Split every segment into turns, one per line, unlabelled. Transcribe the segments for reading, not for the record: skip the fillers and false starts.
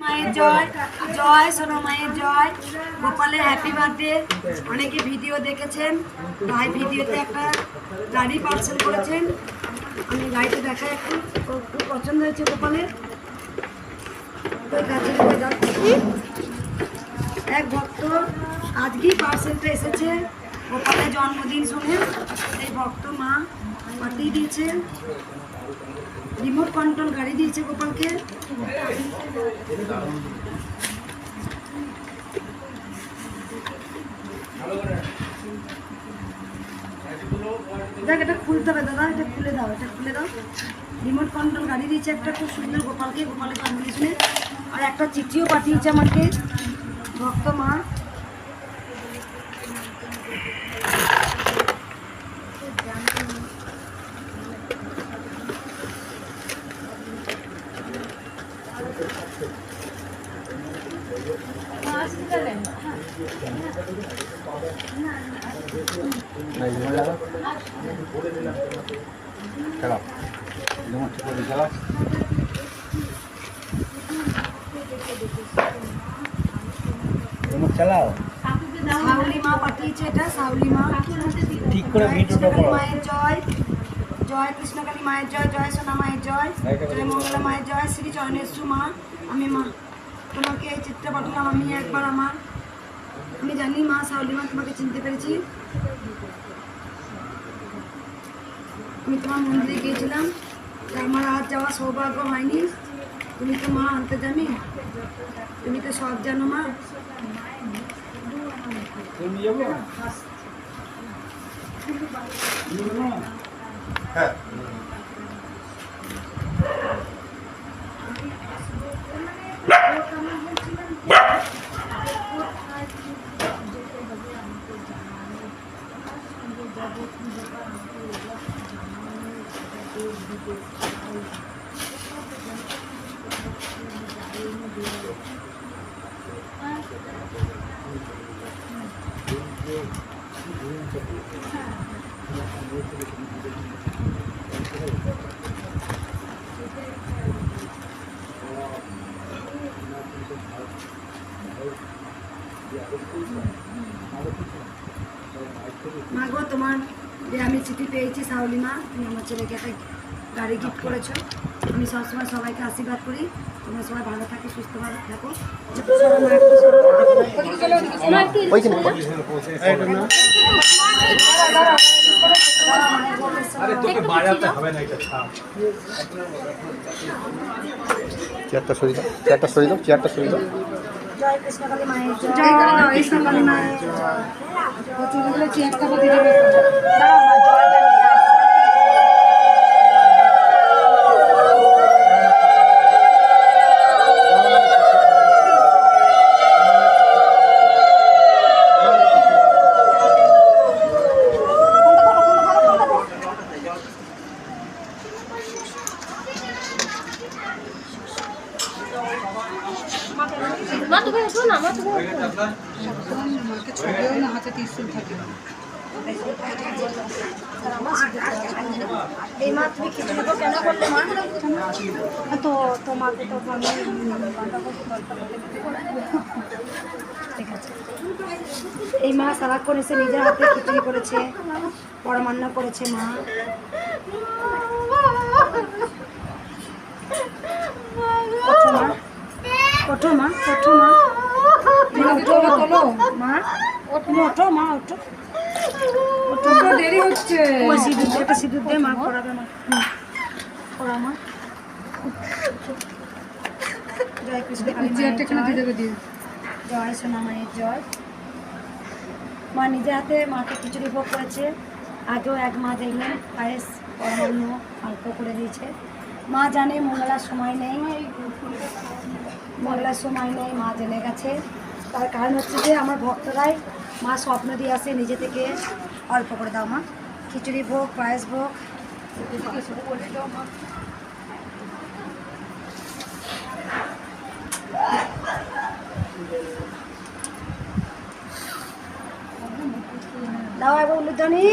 মায়ের জয় জয় সোনা মায়ের জয়। গোপালের হ্যাপি বার্থডে। অনেকে ভিডিও দেখেছেন, ভাই ভিডিওতে একটা গাড়ি পার্সেল করেছেন। আমি গাড়িতে দেখা একটু খুব পছন্দ হয়েছে গোপালের। ওই কাছে এক ভক্ত আজকেই পার্সেলটা এসেছে গোপালের জন্মদিন শুনে এই ভক্ত মা পাঠিয়ে দিয়েছে, রিমোট কন্ট্রোল গাড়ি দিয়েছে গোপালকে। দেখ এটা খুলতে হবে দাদা, এটা খুলে দাও, এটা খুলে দাও। রিমোট কন্ট্রোল গাড়ি দিয়েছে একটা খুব সুন্দর গোপালকে, গোপালের জন্মদিনে। আর একটা চিঠিও পাঠিয়েছে আমাকে ভক্ত মা।
চালাও
সাউলি মা পাঠিয়েছে, এটা সাউলি মা।
ঠিক করে ভিডিওটা করো।
মায়ের জয় জয়, কৃষ্ণকালী মায়ের জয়, জয় সোনা মায়ের জয়, জয় মঙ্গলা মায়ের জয়, শ্রী চরণেশ্বু মা। আমি মা তোমাকে এই চিত্র পাঠালাম। আমি একবার আমি জানি মা সাউলি মা তোমাকে চিনতে পেরেছি। আমি তোমার মন্দিরে গিয়েছিলাম, আমার আজ যাওয়া সৌভাগ্য হয়নি। তুমি তো মা অন্তর্যামী, তুমি তো সব জানো মা।
হ্যাঁ
মা গো, তোমার যে আমি চিঠি পেয়েছি সাউলি মা, তুমি আমার ছেলেকে একটা গাড়ি গিফট করেছো। আমি সবসময় সবাইকে আশীর্বাদ করি, তোমরা সবাই ভালো থাকো, সুস্থভাবে থাকো।
চেয়ারটা সরিয়ে দাও, চেয়ারটা সরিয়ে দাও, চেয়ারটা সরিয়ে দাও।
জয় কৃষ্ণকালী মায়ের জয়, কৃষ্ণকালী মায়ের জয়। চেয়ারটা দিয়ে দেবে। এই মা তুমি খিচুড়ি কেন করলে মা? তো তোমাকে তো ঠিক আছে। এই মা সারাক্ষণ এসে নিজের হাতে খিচুড়ি করেছে, পরমান্ন করেছে মা। ওঠো মা, ওঠো মা, ওঠো মা, ওঠো মা, ওঠো। দেরি হচ্ছে। সিঁদুর দিয়ে মা করাবে মা, করা মা। জয় কৃষ্ণ, জয় সোনা মায়ের জয়। মা নিজে হাতে মাকে খিচুড়ি ভোগ করেছে। আগেও এক মা দেখলেন পায়েস পরমান্ন অল্প করে দিয়েছে। মা জানে মঙ্গলার সময় নেই, মঙ্গলার সময় নেই, মা জেনে গেছে। তার কারণ হচ্ছে যে আমার ভক্তরাই মা স্বপ্ন দিয়ে আসে নিজে থেকে অল্প করে দাও মা, খিচুড়ি ভোগ, পায়েস ভোগ। দাও একবার উলুধ্বনি।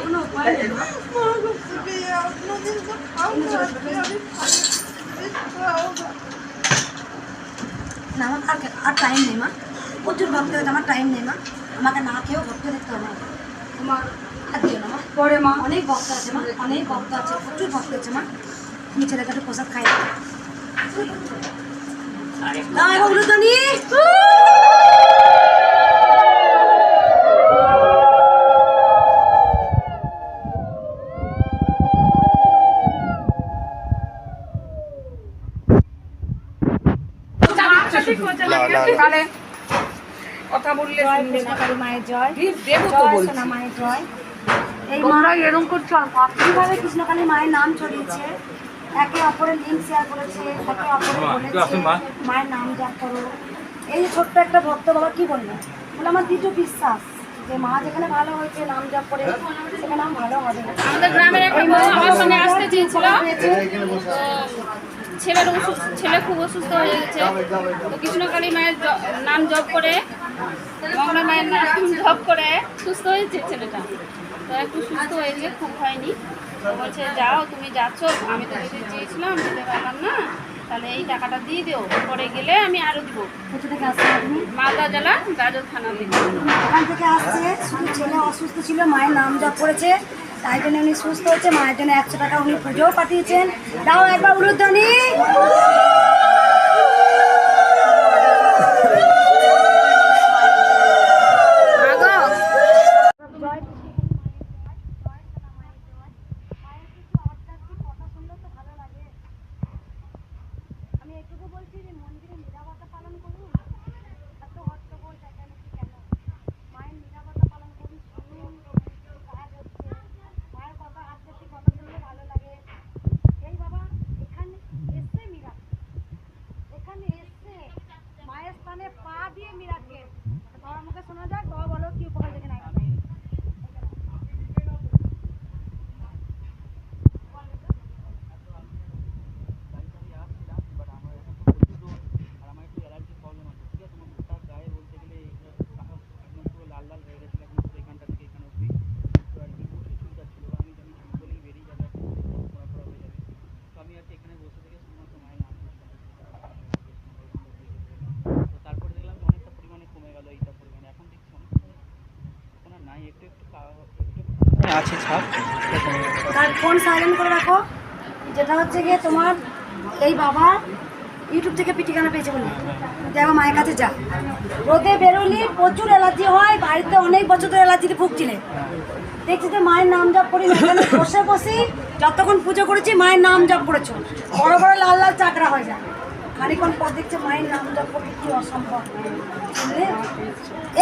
কোনো উপায় নেই মা। না আমার আর টাইম নেই মা, প্রচুর ভক্ত হয়েছে, আমার টাইম নেই মা, আমাকে না খেয়েও ভক্ত দেখতে হবে তোমার। আর দিও না মা, পরে মা অনেক ভক্ত আছে মা, অনেক ভক্ত আছে, প্রচুর ভক্ত আছে মা। তুমি ছেলেকে একটু প্রসাদ খাই দাও এবার উলুদানি।
কথা বললে
মায়ের জয়,
দেবো তো বলছি।
সোনা মায়ের জয়। এই মা এরকম করছো কিভাবে কৃষ্ণকালী মায়ের নাম ছড়িয়েছে, একে অপরের লিঙ্ক শেয়ার করেছে, একে অপরের বলেছে মায়ের নাম জপ করো। এই যে ছোট্ট একটা ভক্ত বাবা কি বললো, বলে আমার দ্বিতীয় বিশ্বাস যে মা যেখানে ভালো হয়েছে নাম জপ করে সেখানে নাম ভালো হবে।
আমাদের গ্রামের একটা বউ আমার সামনে আসতে চেয়েছিল, ছেলে খুব অসুস্থ হয়ে গেছে, তো কৃষ্ণকালী মায়ের নাম জপ করে, মঙ্গলা মায়ের নাম জপ করে সুস্থ হয়েছে ছেলেটা। তো একটু সুস্থ হয়েছে, খুব হয়নি। তো বলছে যাও তুমি যাচ্ছ, আমি তো যেতে চেয়েছিলাম যেতে পারলাম না, তাহলে এই টাকাটা দিয়ে দিও, পরে গেলে আমি আরও দিব।
কোথা থেকে আসছে আপনি?
মালদা জেলা গাজর থানা থেকে।
এখান থেকে আসছে, শুধু ছেলে অসুস্থ ছিল, মায়ের নাম জপ করেছে, তাই জন্য উনি সুস্থ হয়েছে। মায়ের জন্য 100 টাকা উনি পুজোও পাঠিয়েছেন। দাও একবার উলুধ্বনি। আমি এটুকু বলছি যে মন্দিরে নিরাপত্তা পালন করুন, এত হট্টগোল চেঁচামেচি কেন? মায়ের নিরাপত্তা পালন করুন, শুনুন কাজ হচ্ছে, মায়ের কথা আধ্যাত্মিক কথা শুনলে ভালো লাগে। এই বাবা এখানে এসছে মিরাকেল, এখানে এসছে মায়ের স্থানে পা দিয়ে মিরাকেল। বাবার মুখে শোনা যাক, বাবা বলো কি উপকার দেখে নাই।
আছে ছাপ
তার ফোন সাইলেন্ট করে রাখো। যেটা হচ্ছে গিয়ে তোমার এই বাবা ইউটিউব থেকে পিটিকানা পেয়েছে বলে দেখো মায়ের কাছে যা, রোদে বেরোলি প্রচুর অ্যালার্জি হয়, বাড়িতে অনেক বছর ধরে অ্যালার্জিতে ভুগছিলে, দেখছি যে মায়ের নাম জপ করি, এখানে বসে বসি যতক্ষণ পুজো করেছি মায়ের নাম জপ করেছো, বড় বড় লাল লাল চাকরা হয়ে যায়। খানিক্ষণ পর দেখছে মায়ের নাম জপ করতে কি অসম্ভব। বুঝলে?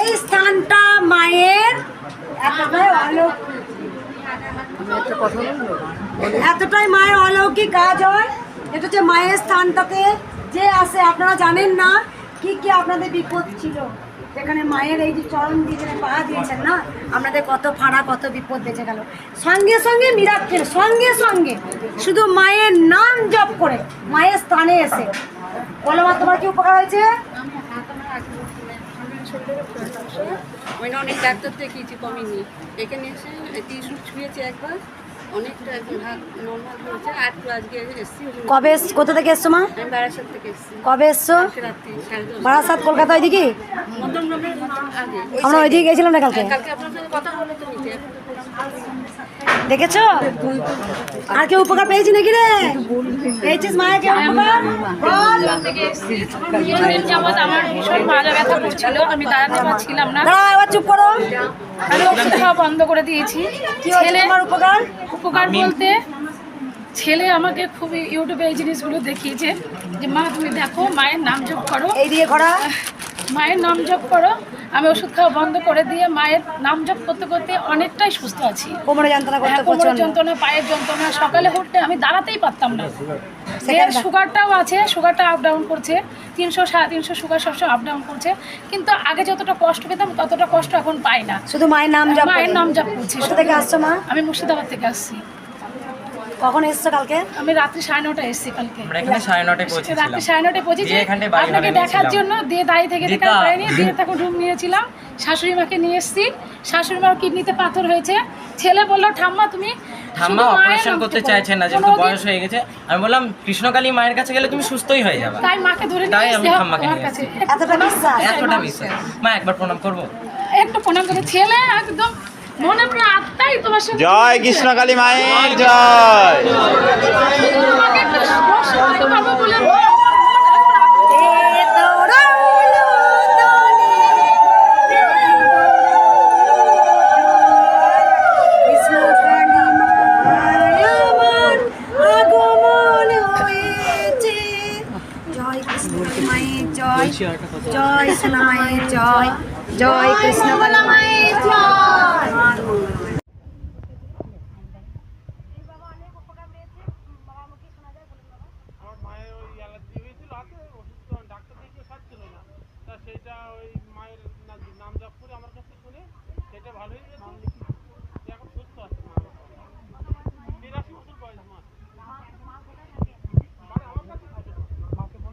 এই স্থানটা মায়ের এতটাই এতটাই মায়ের অলৌকিক কাজ হয়। এটা হচ্ছে মায়ের স্থানটাতে যে আসে, আপনারা জানেন না কি কি আপনাদের বিপদ ছিল, যেখানে মায়ের এই যে চরণ দিয়ে পা দিয়েছেন না, আপনাদের কত ফাড়া কত বিপদ বেঁচে গেল। সঙ্গে সঙ্গে মিরাক্কেল, সঙ্গে সঙ্গে শুধু মায়ের নাম জপ করে মায়ের স্থানে এসে বলো মা তোমার কি উপকার হয়েছে?
অনেক ডাক্তার দেখিয়েছি, কমেনি। এখানে এসে ত্রিশূল ছুঁয়েছে একবার, অনেকটা নর্মাল হয়েছে। আর তো আজকে এসেছি।
কবে কোথা থেকে এসছো মা?
আমি বারাসাত থেকে এসেছি,
কবে এসছো?
রাত্রি 10:30।
বারাসাত কলকাতা ওইদিকে?
মদনগ্রামের আগে।
আমরা ওইদিকে গেছিলাম না কালকে,
কালকে আপনার সাথে কথা হলো তো নিতে।
দেখেছো? আর কেউ উপকার পেয়েছি নাকি রে? পেয়েছিস মায়ের কেউ উপকার? বল।
যাবত আমার ভীষণ মাজা ব্যথা করছিল, আমি দাঁড়াতে পারছিলাম না,
দাঁড়াও এবার চুপ করো।
আমি ওষুধ খাওয়া বন্ধ করে দিয়েছি।
কি হয়েছে তোমার উপকার?
উপকার বলতে ছেলে আমাকে খুব ইউটিউবে এই জিনিসগুলো দেখিয়েছে যে মা তুমি দেখো, মায়ের নাম জপ করো,
এই দিয়ে করা
মায়ের নাম জপ করো। আমি ওষুধ খাওয়া বন্ধ করে দিয়ে মায়ের নাম জপ করতে করতে অনেকটাই সুস্থ আছি।
কোমরে যন্ত্রণা করতে
কোমরের
প্রচন্ড,
যন্ত্রণা, পায়ের যন্ত্রণা, সকালে উঠতে আমি দাঁড়াতেই পারতাম না। সুগারটাও আছে, সুগারটা আপ ডাউন করছে, 300 350 সুগার সবসময় আপ ডাউন করছে, কিন্তু আগে যতটা কষ্ট পেতাম ততটা কষ্ট এখন পাই না।
শুধু মায়ের নাম জপ,
মায়ের নাম জপ করছি।
কোথা থেকে আসছো মা?
আমি মুর্শিদাবাদ থেকে আসছি।
কখন এসছো কালকে?
আমি রাত্রি 9:30 এসেছি কালকে।
আমরা এখানে 9:30 পৌঁছেছিলাম।
রাত্রি 9:30 পৌঁছেছি
দিয়ে এখানটায় বাড়ি
আপনাকে
ভাড়া
দেখার
নিয়েছিলাম।
জন্য, দিয়ে দাঁড়িয়ে থেকে
দিয়ে
আর পাইনি, দিয়ে তখন রুম নিয়েছিলাম। শাশুড়ি মাকে নিয়ে এসেছি, শাশুড়ি মার কিডনিতে পাথর হয়েছে। ছেলে বললো ঠাম্মা তুমি
ঠাম্মা
শুধু মায়ের
অপারেশন
নাম
করতে
বলো।
চাইছেন না, যেহেতু
কোনোদিন-
বয়স হয়ে গেছে। আমি বললাম কৃষ্ণকালী মায়ের কাছে গেলে তুমি সুস্থই হয়ে যাবে।
তাই মাকে ধরে
তাই
নিয়ে
আমি
এসেছি
ঠাম্মাকে
আমার
নিয়ে
কাছে।
এতটা বিশ্বাস?
এতটা বিশ্বাস। মা একবার প্রণাম করবো?
একটু প্রণাম করে ছেলে একদম মনে প্রাণ আত্মাই তোমার সঙ্গে।
জয় কৃষ্ণকালী মায়ের জয়।
তোমাকে একটু স্পর্শ করতে পারবো বলে
জয় কৃষ্ণ মায়ের জয়, জয় সোনা মায়ের জয়, জয় কৃষ্ণ মায়ের জয়।
আমার মায়ের ওই অ্যালার্জি হয়েছিল হাতে, ওষুধ তো ডাক্তার দেখিয়ে সারছিল না, তা সেটা ওই মায়ের নাম জপ করে আমার কাছে শুনে সেটা ভালো হয়ে গেছে। এখন সুস্থ আছে মা। 83 বছর বয়স মা। মানে আমার কাছে থাকে না।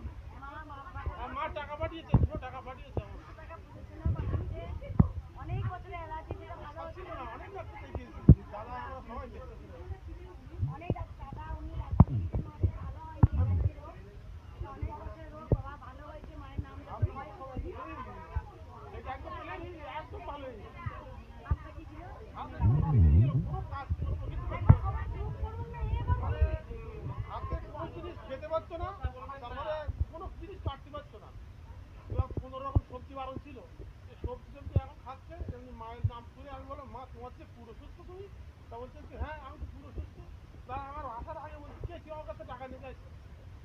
আর মা টাকা পাঠিয়েছে, 200 টাকা পাঠিয়েছে আমার। ছিল না, অনেক ডাক্তার দেখিয়েছি, দাদা আমরা সবাই দেখতেছি। এটা একদম ভালো হয়ে গেছে, একদম ভালো হয়ে গেছে। হাতে কোনো কাজ ছিল না, কিছু করতে হতো না। হাতে কোনো জিনিস খেতে পারতো না, তারপরে কোনো জিনিস কাটতে পারতো না, এবং 15 রকম সবজি বারণ ছিল। এই সবজি টবজি এখন খাচ্ছে। এমনি মায়ের নাম শুনে আমি বললাম মা তোমার যে পুরো সুস্থ তুমি? তা বলছে কি হ্যাঁ আমি তো পুরো সুস্থ। তা আমার আসার আগে বলছি কে কেউ আমার কাছে টাকা নিয়ে যাচ্ছে,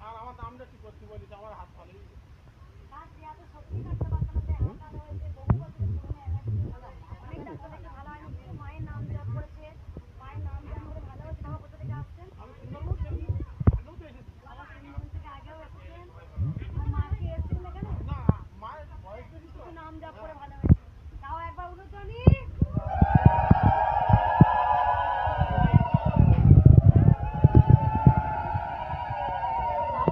আর আমার নামটা ঠিক করতে বলেছে, আমার হাত ভালো হয়ে গেছে। আমি সুন্দরবন থেকে আগেও তো এসেছি। না মায়ের বয়স বেশি তো।